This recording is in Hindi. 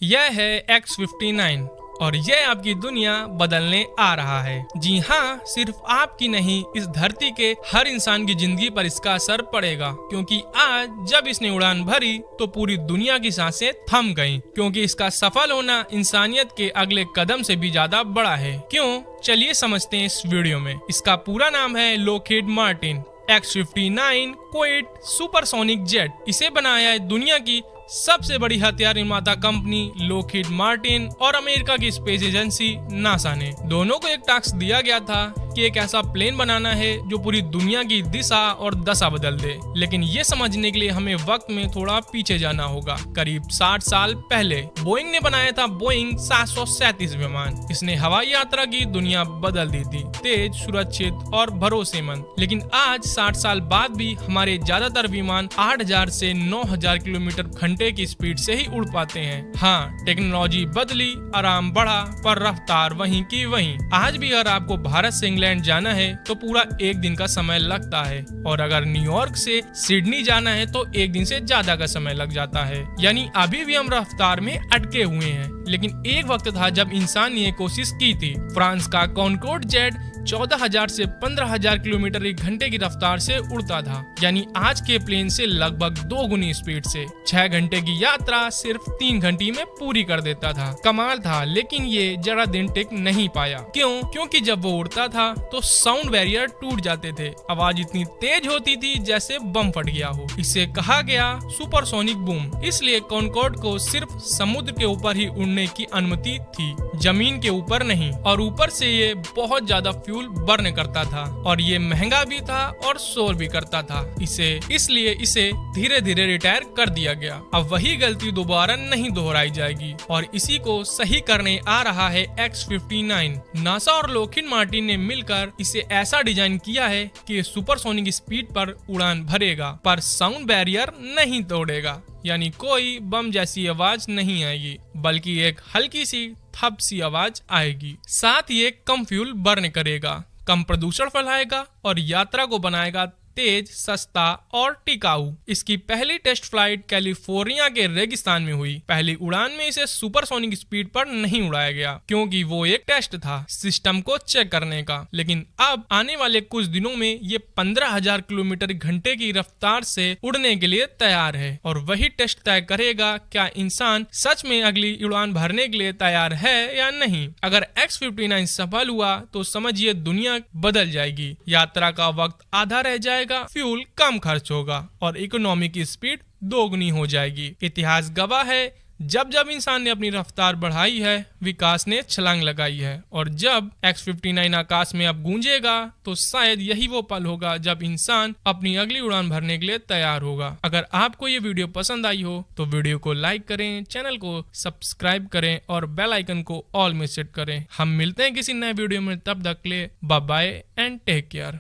यह है X-59 और यह आपकी दुनिया बदलने आ रहा है। जी हाँ, सिर्फ आपकी नहीं, इस धरती के हर इंसान की जिंदगी पर इसका असर पड़ेगा, क्योंकि आज जब इसने उड़ान भरी तो पूरी दुनिया की सांसें थम गईं, क्योंकि इसका सफल होना इंसानियत के अगले कदम से भी ज्यादा बड़ा है। क्यों? चलिए समझते हैं इस वीडियो में। इसका पूरा नाम है लॉकहीड मार्टिन X-59 क्विड सुपरसोनिक जेट। इसे बनाया है दुनिया की सबसे बड़ी हथियार निर्माता कंपनी लॉकहीड मार्टिन और अमेरिका की स्पेस एजेंसी नासा ने। दोनों को एक टास्क दिया गया था कि एक ऐसा प्लेन बनाना है जो पूरी दुनिया की दिशा और दशा बदल दे। लेकिन ये समझने के लिए हमें वक्त में थोड़ा पीछे जाना होगा। करीब 60 साल पहले बोइंग ने बनाया था बोइंग 737 विमान। इसने हवाई यात्रा की दुनिया बदल दी थी, तेज, सुरक्षित और भरोसेमंद। लेकिन आज 60 साल बाद भी हमारे ज्यादातर विमान 8000 से 9000 किलोमीटर घंटे की स्पीड से ही उड़ पाते हैं। हाँ, टेक्नोलॉजी बदली, आराम बढ़ा, पर रफ्तार वहीं की वहीं। आज भी अगर आपको भारत से इंग्लैंड जाना है तो पूरा एक दिन का समय लगता है, और अगर न्यूयॉर्क से सिडनी जाना है तो एक दिन से ज्यादा का समय लग जाता है। यानी अभी भी हम रफ्तार में अटके हुए हैं। लेकिन एक वक्त था जब इंसान ने कोशिश की थी। फ्रांस का कॉनकोर्ड जेट 14,000 से 15,000 किलोमीटर एक घंटे की रफ्तार से उड़ता था, यानी आज के प्लेन से लगभग 2 गुनी स्पीड से। 6 घंटे की यात्रा सिर्फ 3 घंटे में पूरी कर देता था। कमाल था, लेकिन ये जरा दिन टिक नहीं पाया। क्यों? क्योंकि जब वो उड़ता था तो साउंड बैरियर टूट जाते थे। आवाज इतनी तेज होती थी जैसे बम फट गया हो। इसे कहा गया सुपरसोनिक बूम। इसलिए कॉनकोर्ड को सिर्फ समुद्र के ऊपर ही उड़ने की अनुमति थी, जमीन के ऊपर नहीं। और ऊपर से ये बहुत ज्यादा फ्यूल बर्न करता था, और ये महंगा भी था और शोर भी करता था। इसलिए इसे धीरे धीरे रिटायर कर दिया गया। अब वही गलती दोबारा नहीं दोहराई जाएगी, और इसी को सही करने आ रहा है X-59। नासा और लॉकहीड मार्टिन ने मिलकर इसे ऐसा डिजाइन किया है कि सुपरसोनिक स्पीड पर उड़ान भरेगा, पर साउंड बैरियर नहीं तोड़ेगा। यानी कोई बम जैसी आवाज नहीं आएगी, बल्कि एक हल्की सी थप सी आवाज आएगी। साथ ही एक कम फ्यूल बर्न करेगा, कम प्रदूषण फैलाएगा और यात्रा को बनाएगा तेज, सस्ता और टिकाऊ। इसकी पहली टेस्ट फ्लाइट कैलिफोर्निया के रेगिस्तान में हुई। पहली उड़ान में इसे सुपरसोनिक स्पीड पर नहीं उड़ाया गया, क्योंकि वो एक टेस्ट था, सिस्टम को चेक करने का। लेकिन अब आने वाले कुछ दिनों में ये 15,000 किलोमीटर घंटे की रफ्तार से उड़ने के लिए तैयार है, और वही टेस्ट तय करेगा क्या इंसान सच में अगली उड़ान भरने के लिए तैयार है या नहीं। अगर X-59 सफल हुआ तो समझिए दुनिया बदल जाएगी। यात्रा का वक्त आधा रह जाएगा, फ्यूल कम खर्च होगा और इकोनॉमी की स्पीड 2 गुनी हो जाएगी। इतिहास गवाह है, जब जब इंसान ने अपनी रफ्तार बढ़ाई है, विकास ने छलांग लगाई है। और जब X-59 आकाश में अब गूंजेगा तो शायद यही वो पल होगा जब इंसान अपनी अगली उड़ान भरने के लिए तैयार होगा। अगर आपको ये वीडियो पसंद आई हो तो वीडियो को लाइक करें, चैनल को सब्सक्राइब करें और बेल आइकन को ऑल में सेट करें। हम मिलते हैं किसी नए वीडियो में, तब तक के लिए bye bye and take care.